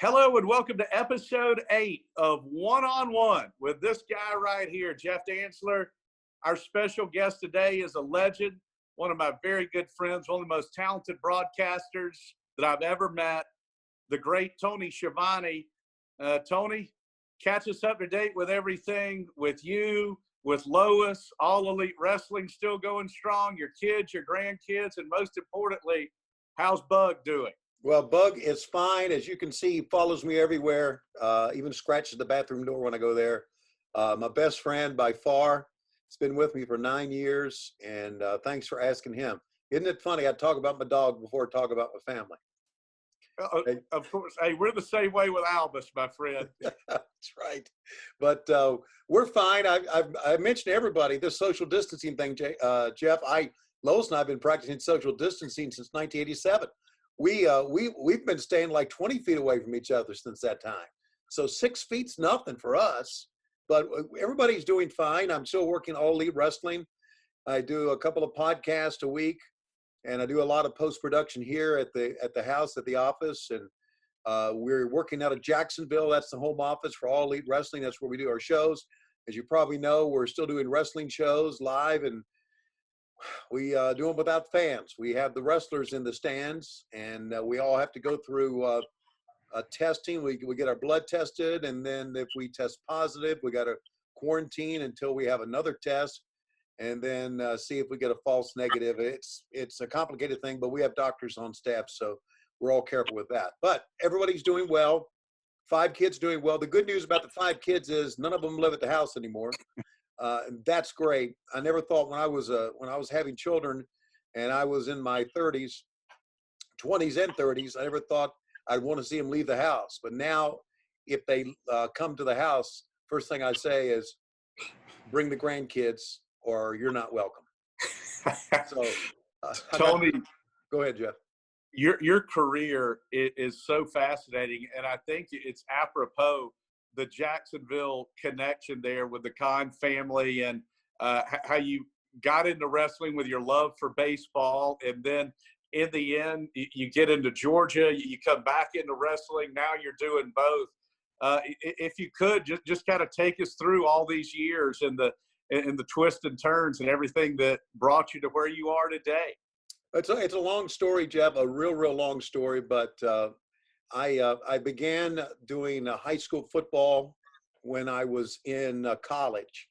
Hello and welcome to episode 8 of One on One with this guy right here, Jeff Dantzler. Our special guest today is a legend, one of my very good friends, one of the most talented broadcasters that I've ever met, the great Tony Schiavone. Tony, catch us up to date with everything, with you, with Lois, All Elite Wrestling still going strong, your kids, your grandkids, and most importantly, how's Bug doing? Well, Bug is fine. As you can see, he follows me everywhere, even scratches the bathroom door when I go there. My best friend by far. He's been with me for 9 years, and thanks for asking him. Isn't it funny? I talk about my dog before I talk about my family. Of course. Hey, we're the same way with Albus, my friend. That's right. But we're fine. I mentioned to everybody this social distancing thing, Jeff. Lois and I have been practicing social distancing since 1987. We've been staying like 20 feet away from each other since that time. So 6 feet's nothing for us, but everybody's doing fine. I'm still working All Elite Wrestling. I do a couple of podcasts a week, and I do a lot of post-production here at the house, at the office. And we're working out of Jacksonville. That's the home office for All Elite Wrestling. That's where we do our shows. As you probably know, we're still doing wrestling shows live, and we do them without fans. We have the wrestlers in the stands, and we all have to go through testing. We get our blood tested, and then if we test positive, we got to quarantine until we have another test, and then see if we get a false negative. It's a complicated thing, but we have doctors on staff, so we're all careful with that. But everybody's doing well. 5 kids doing well. The good news about the 5 kids is none of them live at the house anymore. That's great. I never thought when I was having children and I was in my 20s and 30s, I never thought I'd want to see them leave the house. But now if they come to the house, first thing I say is bring the grandkids or you're not welcome. So Tony, go ahead, Jeff. Your career is so fascinating, and I think it's apropos the Jacksonville connection there with the Khan family, and how you got into wrestling with your love for baseball. And then in the end, you get into Georgia, you come back into wrestling. Now you're doing both. If you could just kind of take us through all these years and the twists and turns and everything that brought you to where you are today. It's a long story, Jeff, a real long story, but I began doing high school football when I was in college,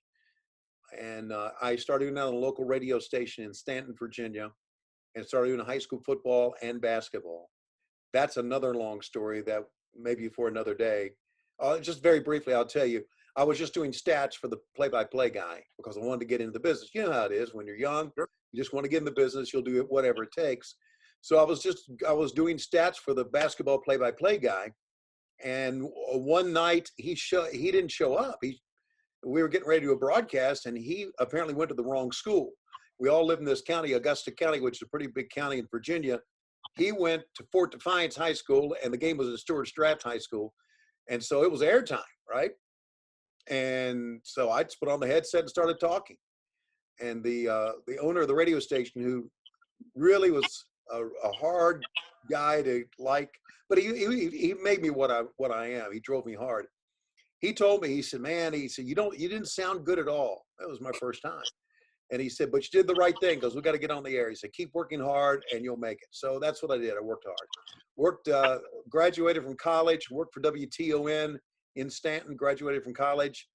and I started doing that on a local radio station in Stanton, Virginia, and started doing high school football and basketball. That's another long story that maybe for another day. Just very briefly, I'll tell you, I was just doing stats for the play-by-play guy because I wanted to get into the business. You know how it is when you're young, you just want to get in the business, you'll do it whatever it takes. So I was doing stats for the basketball play-by-play guy, and one night he didn't show up. We were getting ready to do a broadcast, and he apparently went to the wrong school. We all live in this county, Augusta County, which is a pretty big county in Virginia. He went to Fort Defiance High School, and the game was at Stuart Stratt High School, and so it was airtime, right? And so I just put on the headset and started talking, and the owner of the radio station, who really was a hard guy to like, but he made me what I am. He drove me hard. He told me, he said, man, he said, you didn't sound good at all. That was my first time. And he said, but you did the right thing because we got to get on the air. He said, keep working hard and you'll make it. So that's what I did. I worked hard. Graduated from college, worked for WTON in Stanton, graduated from college,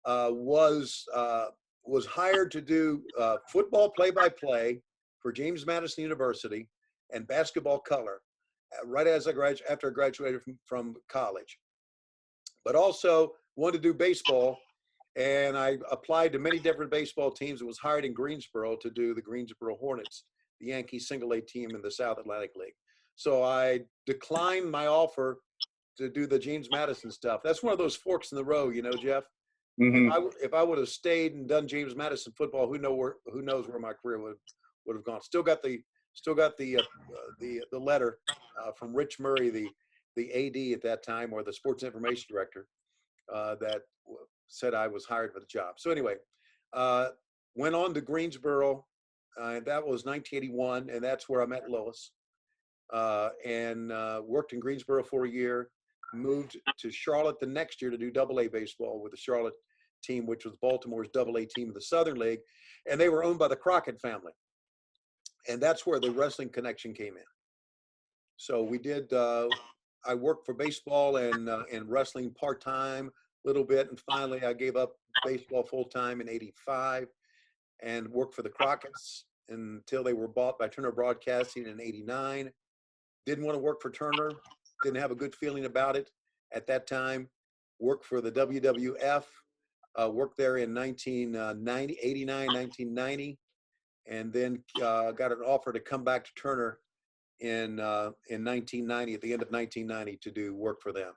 was hired to do football play-by-play for James Madison University and basketball color right after I graduated from college. But also wanted to do baseball, and I applied to many different baseball teams and was hired in Greensboro to do the Greensboro Hornets, the Yankees single-A team in the South Atlantic League. So I declined my offer to do the James Madison stuff. That's one of those forks in the road, you know, Jeff. Mm-hmm. If I would have stayed and done James Madison football, who knows where my career would have gone. Still got the letter from Rich Murray, the AD at that time, or the sports information director, that said I was hired for the job. So anyway, went on to Greensboro, and that was 1981, and that's where I met Lois, and worked in Greensboro for a year. moved to Charlotte the next year to do AA baseball with the Charlotte team, which was Baltimore's AA team of the Southern League. And they were owned by the Crockett family. And that's where the wrestling connection came in. So we did, I worked for baseball and wrestling part-time a little bit. And finally, I gave up baseball full-time in '85 and worked for the Crockett's until they were bought by Turner Broadcasting in '89. Didn't want to work for Turner. Didn't have a good feeling about it at that time. Worked for the WWF. Worked there in 1989, 1990. And then got an offer to come back to Turner in 1990, at the end of 1990, to do work for them.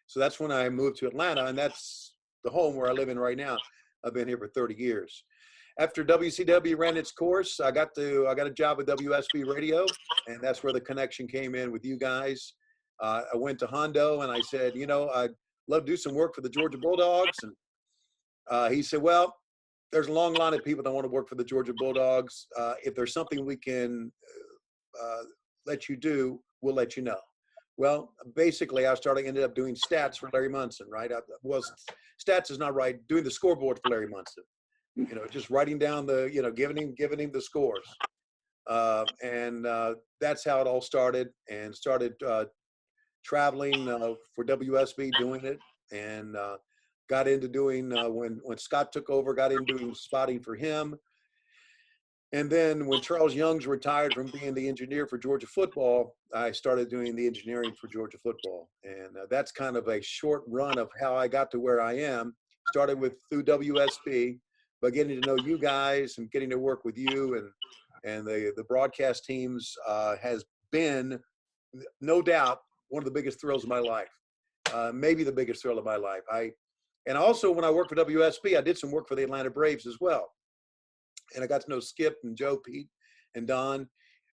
So that's when I moved to Atlanta, and that's the home where I live in right now. I've been here for 30 years. After WCW ran its course, I got a job with WSB Radio, and that's where the connection came in with you guys. I went to Hondo, and I said, I'd love to do some work for the Georgia Bulldogs. And he said, well, there's a long line of people that want to work for the Georgia Bulldogs. If there's something we can let you do, we'll let you know. Well, basically, I ended up doing stats for Larry Munson, right? Stats is not right. Doing the scoreboard for Larry Munson, just writing down giving him the scores. And that's how it all started, and started traveling for WSB, doing it, and got into doing, when Scott took over, got into doing spotting for him. And then when Charles Youngs retired from being the engineer for Georgia football, I started doing the engineering for Georgia football. And that's kind of a short run of how I got to where I am. Started through WSB, but getting to know you guys and getting to work with you and the broadcast teams has been, no doubt, one of the biggest thrills of my life. Maybe the biggest thrill of my life. And also, when I worked for WSB, I did some work for the Atlanta Braves as well. And I got to know Skip and Joe, Pete, and Don.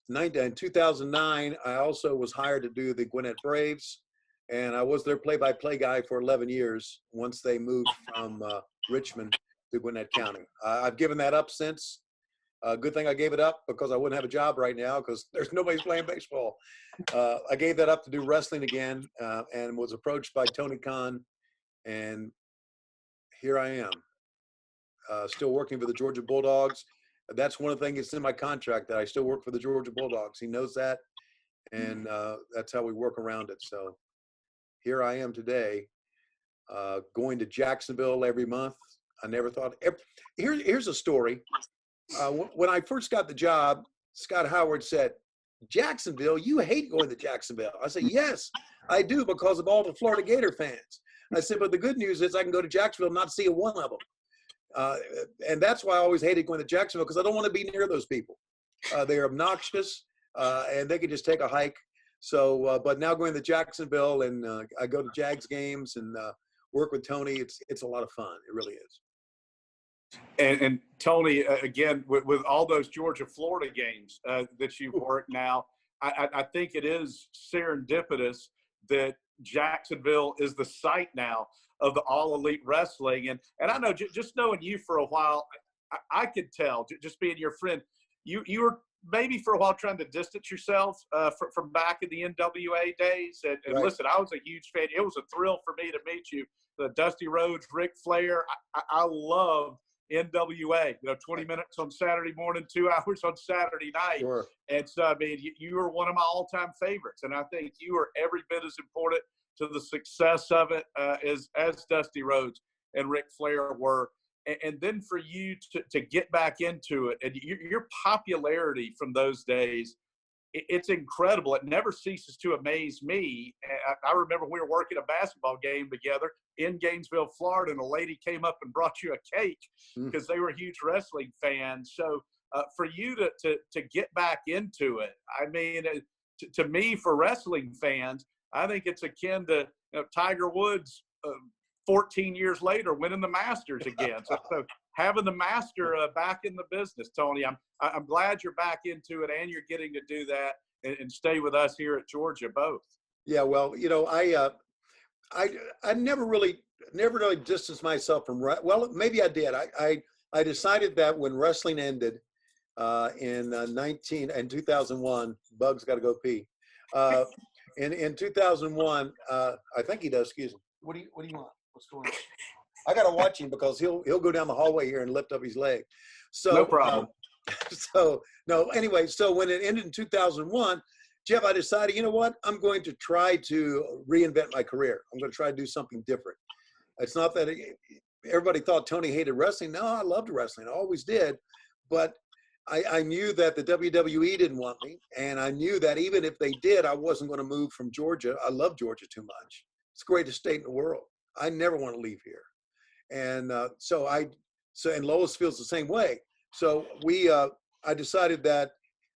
In 2009, I also was hired to do the Gwinnett Braves. And I was their play-by-play guy for 11 years once they moved from Richmond to Gwinnett County. I've given that up since. Good thing I gave it up, because I wouldn't have a job right now, because there's nobody playing baseball. I gave that up to do wrestling again, and was approached by Tony Khan. And here I am, still working for the Georgia Bulldogs. That's one of the things that's in my contract, that I still work for the Georgia Bulldogs. He knows that, and that's how we work around it. So here I am today, going to Jacksonville every month. I never thought. Here's a story. When I first got the job, Scott Howard said, "Jacksonville, you hate going to Jacksonville." I said, "Yes, I do, because of all the Florida Gator fans." I said, "But the good news is I can go to Jacksonville and not see one of them." And that's why I always hated going to Jacksonville, because I don't want to be near those people. They're obnoxious, and they can just take a hike. So, but now going to Jacksonville, and I go to Jags games and work with Tony. It's a lot of fun. It really is. And Tony, again, with all those Georgia-Florida games that you've worked now, I think it is serendipitous that Jacksonville is the site now of the All Elite Wrestling. And I know, just knowing you for a while, I could tell, just being your friend, you were maybe for a while trying to distance yourself from back in the NWA days. And Right. Listen, I was a huge fan. It was a thrill for me to meet you. The Dusty Rhodes, Ric Flair. I loved NWA, 20 minutes on Saturday morning, 2 hours on Saturday night. Sure. And so, I mean, you were one of my all-time favorites. And I think you are every bit as important to the success of it as Dusty Rhodes and Ric Flair were. And then for you to get back into it, and your popularity from those days, it's incredible. It never ceases to amaze me. I remember we were working a basketball game together in Gainesville, Florida, and a lady came up and brought you a cake because they were huge wrestling fans. So for you to get back into it, I mean, to me, for wrestling fans, I think it's akin to Tiger Woods 14 years later winning the Masters again. So having the master back in the business, Tony, I'm glad you're back into it, and you're getting to do that and stay with us here at Georgia both. Yeah, well, I never really distanced myself from, well, maybe I did. I decided that when wrestling ended in 2001, Bugs got to go pee. In 2001, I think he does. Excuse me. What do you want? What's going on? I got to watch him because he'll go down the hallway here and lift up his leg. So no problem. So no. Anyway, so when it ended in 2001, Jeff, I decided, you know what? I'm going to try to reinvent my career. I'm going to try to do something different. It's not that everybody thought Tony hated wrestling. No, I loved wrestling. I always did. But I knew that the WWE didn't want me. And I knew that even if they did, I wasn't going to move from Georgia. I love Georgia too much. It's the greatest state in the world. I never want to leave here. And and Lois feels the same way. So I decided that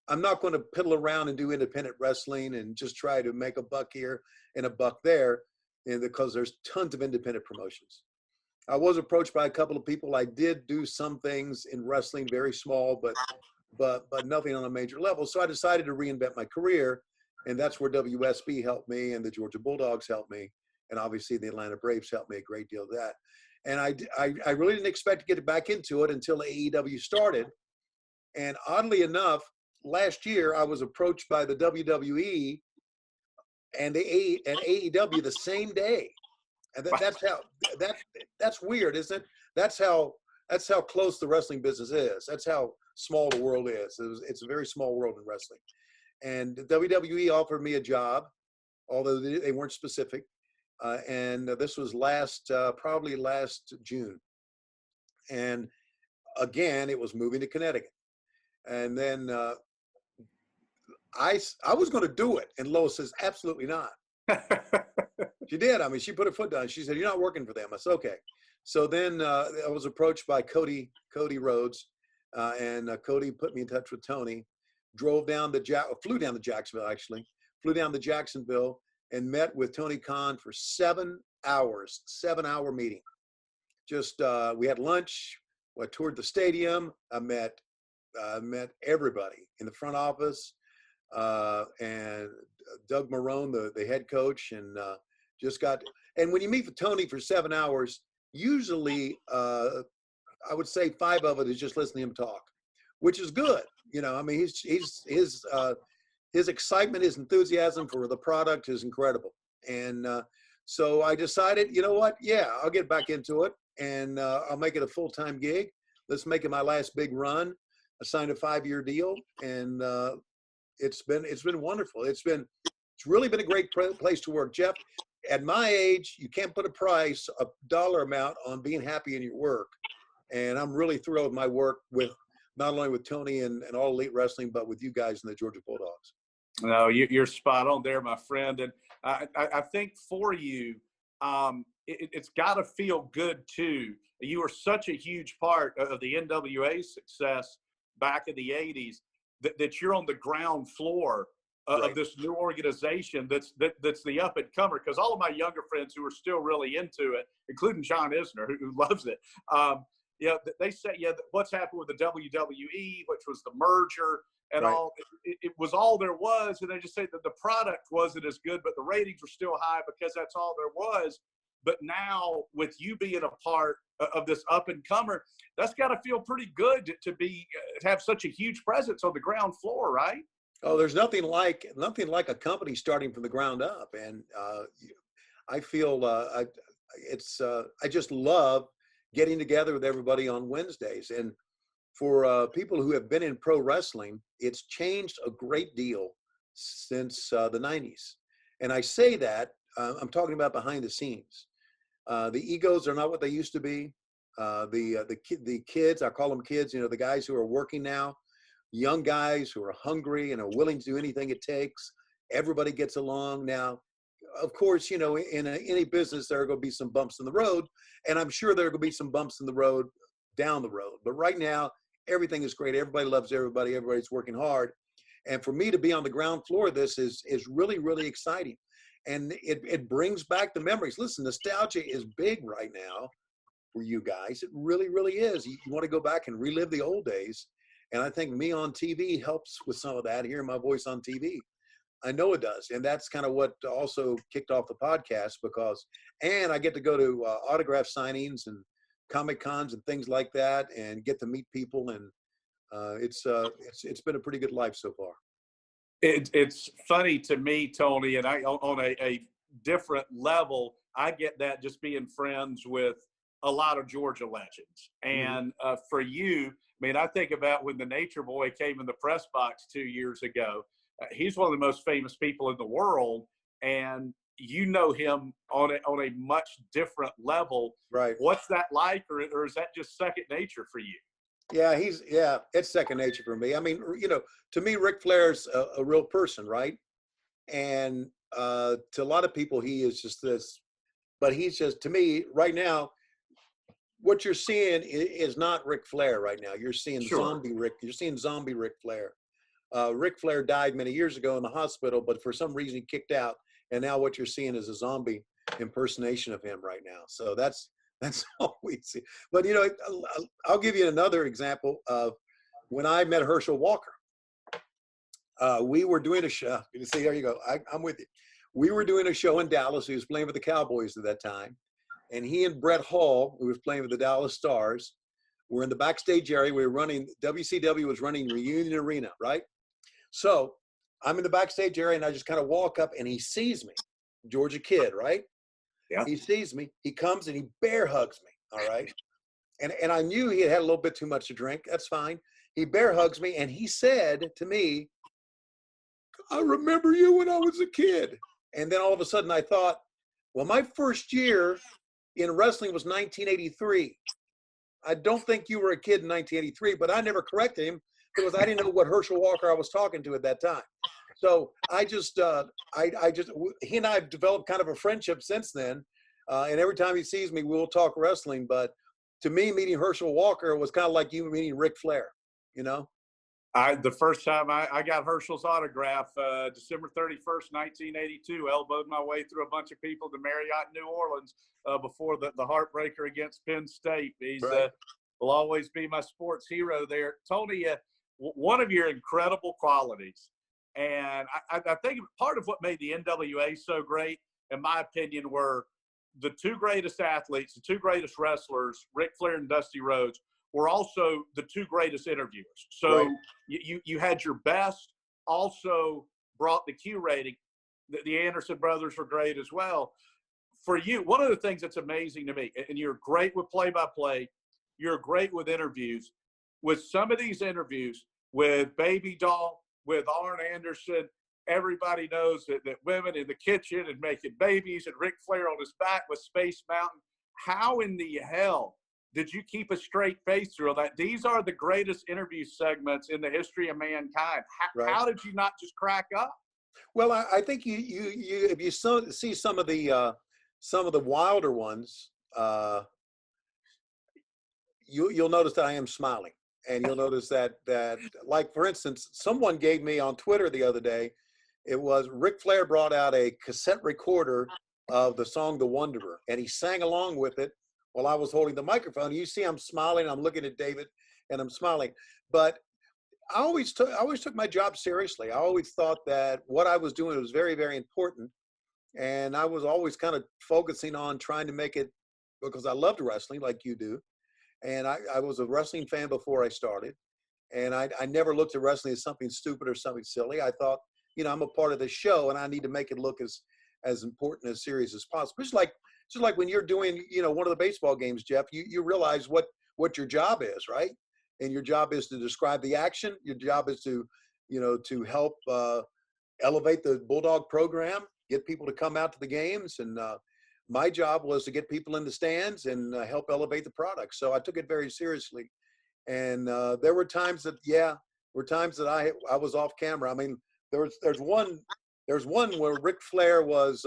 I'm not going to piddle around and do independent wrestling and just try to make a buck here and a buck there, and because there's tons of independent promotions. I was approached by a couple of people. I did do some things in wrestling, very small, but nothing on a major level. So I decided to reinvent my career, and that's where WSB helped me, and the Georgia Bulldogs helped me, and obviously the Atlanta Braves helped me a great deal of that. And I really didn't expect to get back into it until AEW started. And oddly enough, last year I was approached by the WWE and AEW the same day. And that's weird, isn't it? That's how close the wrestling business is. That's how small the world is. It's a very small world in wrestling. And the WWE offered me a job, although they weren't specific. And this was probably last June. And again, it was moving to Connecticut. And then I was going to do it. And Lois says, absolutely not. She did. I mean, she put her foot down. She said, you're not working for them. I said, okay. So then I was approached by Cody Rhodes. And Cody put me in touch with Tony. Flew down to Jacksonville, and met with Tony Khan for 7 hours, 7-hour meeting. Just, we had lunch, I toured the stadium. I met everybody in the front office, and Doug Marone, the head coach, and and when you meet with Tony for 7 hours, usually, I would say 5 of it is just listening to him talk, which is good. You know, I mean, his excitement, his enthusiasm for the product is incredible. And so I decided, you know what? Yeah, I'll get back into it, and I'll make it a full-time gig. Let's make it my last big run. I signed a 5-year deal, and it's been wonderful. It's really been a great place to work, Jeff. At my age, you can't put a dollar amount on being happy in your work. And I'm really thrilled with my work, with not only with Tony and All Elite Wrestling, but with you guys in the Georgia Bulldogs. No, you're spot on there, my friend. And I think for you, it's got to feel good too. You were such a huge part of the NWA's success back in the 80s that you're on the ground floor of this new organization that's the up and comer. Because all of my younger friends who are still really into it, including John Isner, who loves it, they say, what's happened with the WWE, which was the merger and all, it was all there was. And they just say that the product wasn't as good, but the ratings were still high because that's all there was. But now with you being a part of this up and comer, that's got to feel pretty good to have such a huge presence on the ground floor, right? Oh, there's nothing like a company starting from the ground up. And I feel I just love getting together with everybody on Wednesdays. And for people who have been in pro wrestling, it's changed a great deal since the 90s. And I say that, I'm talking about behind the scenes. The egos are not what they used to be. The kids, I call them kids, the guys who are working now, young guys who are hungry and are willing to do anything it takes. Everybody gets along now. Of course, in any business, there are going to be some bumps in the road, and I'm sure there are going to be some bumps in the road down the road. But right now, everything is great. Everybody loves everybody. Everybody's working hard. And for me to be on the ground floor of this is really, really exciting. And it brings back the memories. Listen, nostalgia is big right now for you guys. It really, really is. You want to go back and relive the old days. And I think me on TV helps with some of that, hearing my voice on TV. I know it does. And that's kind of what also kicked off the podcast, and I get to go to autograph signings and Comic Cons and things like that, and get to meet people. And it's been a pretty good life so far. It's funny to me, Tony, and I on a different level, I get that just being friends with a lot of Georgia legends. And for you, I mean, I think about when the Nature Boy came in the press box 2 years ago. He's one of the most famous people in the world, and you know him on a much different level. Right. What's that like, or is that just second nature for you? Yeah, it's second nature for me. I mean, to me, Ric Flair's a real person, right? And to a lot of people, he is just this, but he's just, to me, right now, what you're seeing is not Ric Flair right now. You're seeing zombie Ric Flair. Ric Flair died many years ago in the hospital, but for some reason he kicked out. And now what you're seeing is a zombie impersonation of him right now. So that's all we see. But, I'll give you another example of when I met Herschel Walker. We were doing a show. See, there you go. I'm with you. We were doing a show in Dallas. He was playing with the Cowboys at that time. And he and Brett Hall, who was playing with the Dallas Stars, were in the backstage area. We were running, WCW was running Reunion Arena, right? So I'm in the backstage area, and I just kind of walk up, and he sees me, Georgia kid, right? Yeah. He sees me. He comes, and he bear hugs me, all right? And I knew he had a little bit too much to drink. That's fine. He bear hugs me, and he said to me, "I remember you when I was a kid." And then all of a sudden I thought, well, my first year in wrestling was 1983. I don't think you were a kid in 1983, but I never corrected him because I didn't know what Herschel Walker I was talking to at that time. So I just, he and I have developed kind of a friendship since then. And every time he sees me, we'll talk wrestling. But to me, meeting Herschel Walker was kind of like you meeting Ric Flair, The first time I got Herschel's autograph, December 31st, 1982, elbowed my way through a bunch of people to Marriott, New Orleans, before the heartbreaker against Penn State. He's right. Will always be my sports hero there. Tony, one of your incredible qualities, and I think part of what made the NWA so great, in my opinion, were the two greatest athletes, the two greatest wrestlers, Ric Flair and Dusty Rhodes, were also the two greatest interviewers. So right. you had your best, also brought the Q rating. The Anderson brothers were great as well. For you, one of the things that's amazing to me, and you're great with play-by-play, you're great with interviews. With some of these interviews, with Baby Doll, with Arn Anderson, everybody knows that women in the kitchen and making babies, and Ric Flair on his back with Space Mountain. How in the hell did you keep a straight face through all that? These are the greatest interview segments in the history of mankind. How did you not just crack up? Well, I think you if you see some of the wilder ones, you'll notice that I am smiling, and you'll notice that like, for instance, someone gave me on Twitter the other day. It was Ric Flair brought out a cassette recorder of the song "The Wanderer," and he sang along with it while I was holding the microphone. You see, I'm smiling. I'm looking at David, and I'm smiling. But I always took my job seriously. I always thought that what I was doing was very, very important, and I was always kind of focusing on trying to make it, because I loved wrestling like you do, and I was a wrestling fan before I started, and I never looked at wrestling as something stupid or something silly. I thought, I'm a part of this show, and I need to make it look as important, as serious as possible. Just like when you're doing, one of the baseball games, Jeff, you realize what your job is, right? And your job is to describe the action. Your job is to help elevate the Bulldawg program, get people to come out to the games. And my job was to get people in the stands and help elevate the product. So I took it very seriously. And there were times that, I was off camera. I mean, there's one where Ric Flair brought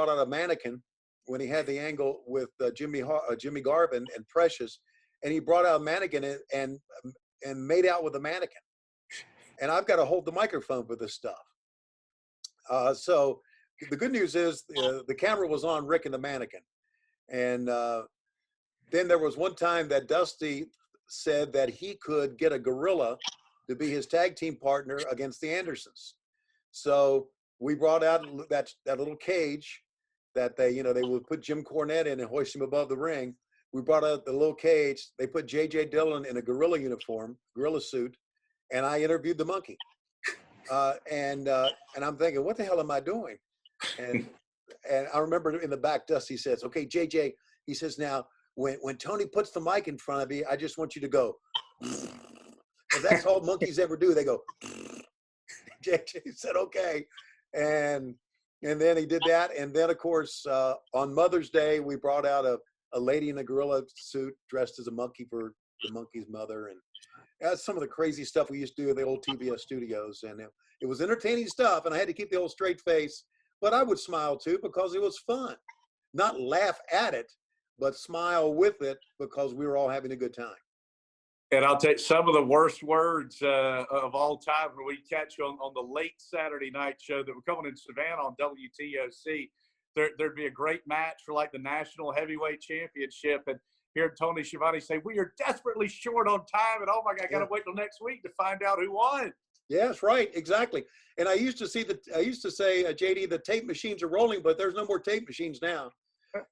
out a mannequin when he had the angle with Jimmy Garvin and Precious, and he brought out a mannequin and made out with the mannequin. And I've got to hold the microphone for this stuff. So the good news is the camera was on Rick and the mannequin. And then there was one time that Dusty said that he could get a gorilla to be his tag team partner against the Andersons. So we brought out that little cage that they would put Jim Cornette in and hoist him above the ring. We brought out the little cage. They put J.J. Dillon in a gorilla uniform, gorilla suit, and I interviewed the monkey. And I'm thinking, what the hell am I doing? And I remember in the back, Dusty says, "Okay, JJ," he says, "now when Tony puts the mic in front of you, I just want you to go." Because that's all monkeys ever do. They go. JJ said, "Okay," and then he did that. And then, of course, on Mother's Day, we brought out a lady in a gorilla suit dressed as a monkey for the monkey's mother, and that's some of the crazy stuff we used to do at the old TBS studios. And it was entertaining stuff, and I had to keep the old straight face, but I would smile too because it was fun. Not laugh at it, but smile with it because we were all having a good time. And I'll take some of the worst words of all time when we catch you on the late Saturday night show that we're coming in Savannah on WTOC. There'd be a great match for like the National Heavyweight Championship. And hear Tony Schiavone say, "We are desperately short on time." And oh my God, I got to wait till next week to find out who won. Yes, right, exactly. And I used to say, JD, the tape machines are rolling, but there's no more tape machines now.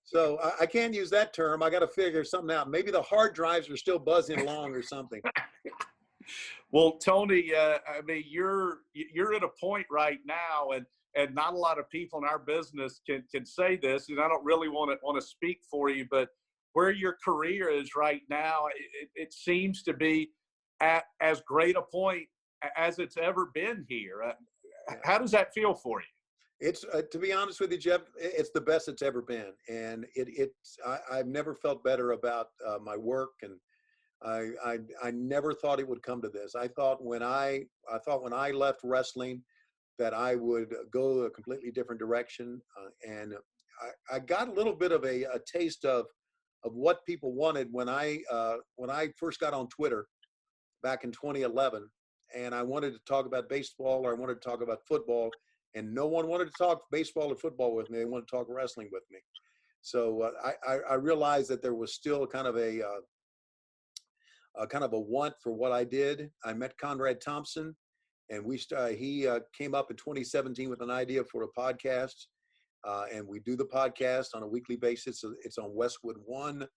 So I can't use that term. I got to figure something out. Maybe the hard drives are still buzzing along or something. Well, Tony, I mean, you're at a point right now, and not a lot of people in our business can say this, and I don't really want to speak for you, but where your career is right now, it seems to be at as great a point as it's ever been here. How does that feel for you? It's to be honest with you, Jeff, it's the best it's ever been, and I've never felt better about my work, and I never thought it would come to this. I thought when I left wrestling that I would go a completely different direction, and I got a little bit of a taste of what people wanted when I first got on Twitter back in 2011, and I wanted to talk about baseball or I wanted to talk about football. And no one wanted to talk baseball or football with me. They wanted to talk wrestling with me. So I realized that there was still kind of a want for what I did. I met Conrad Thompson, and he came up in 2017 with an idea for a podcast, and we do the podcast on a weekly basis. It's on Westwood One.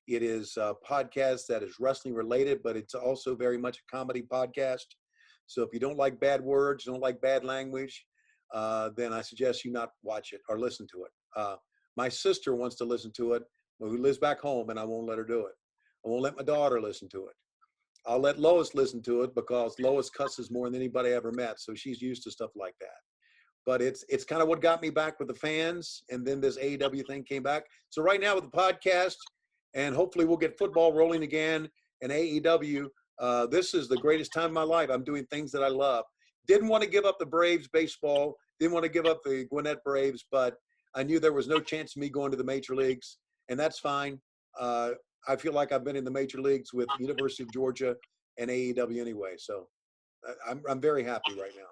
It is a podcast that is wrestling related, but it's also very much a comedy podcast. So if you don't like bad words, don't like bad language, then I suggest you not watch it or listen to it. My sister wants to listen to it, who lives back home, and I won't let her do it. I won't let my daughter listen to it. I'll let Lois listen to it because Lois cusses more than anybody I ever met, so she's used to stuff like that. But it's kind of what got me back with the fans, and then this AEW thing came back. So right now with the podcast, and hopefully we'll get football rolling again, and AEW, this is the greatest time of my life. I'm doing things that I love. Didn't want to give up the Braves baseball. Didn't want to give up the Gwinnett Braves, but I knew there was no chance of me going to the major leagues, and that's fine. I feel like I've been in the major leagues with University of Georgia and AEW anyway, so I'm very happy right now.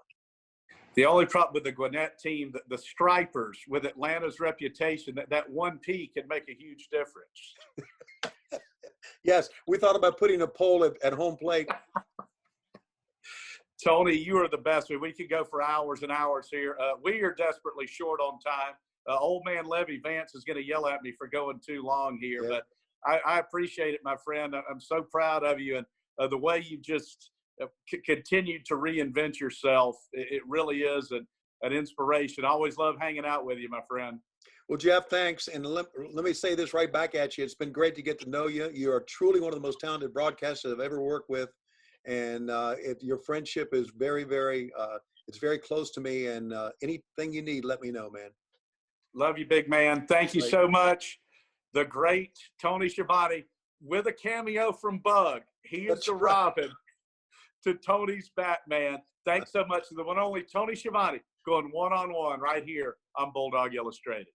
The only problem with the Gwinnett team, the Stripers, with Atlanta's reputation, that one P can make a huge difference. Yes, we thought about putting a pole at home plate. Tony, you are the best. We could go for hours and hours here. We are desperately short on time. Old man Levy Vance is going to yell at me for going too long here, yeah. But I appreciate it, my friend. I'm so proud of you, and the way you just continued to reinvent yourself. It really is an inspiration. I always love hanging out with you, my friend. Well, Jeff, thanks. And let me say this right back at you. It's been great to get to know you. You are truly one of the most talented broadcasters I've ever worked with. And your friendship is very, very, it's very close to me. And anything you need, let me know, man. Love you, big man. Thank you so much. The great Tony Schiavone with a cameo from Bug. He is the Robin to Tony's Batman. Thanks so much to the one and only Tony Schiavone going one-on-one right here on Bulldog Illustrated.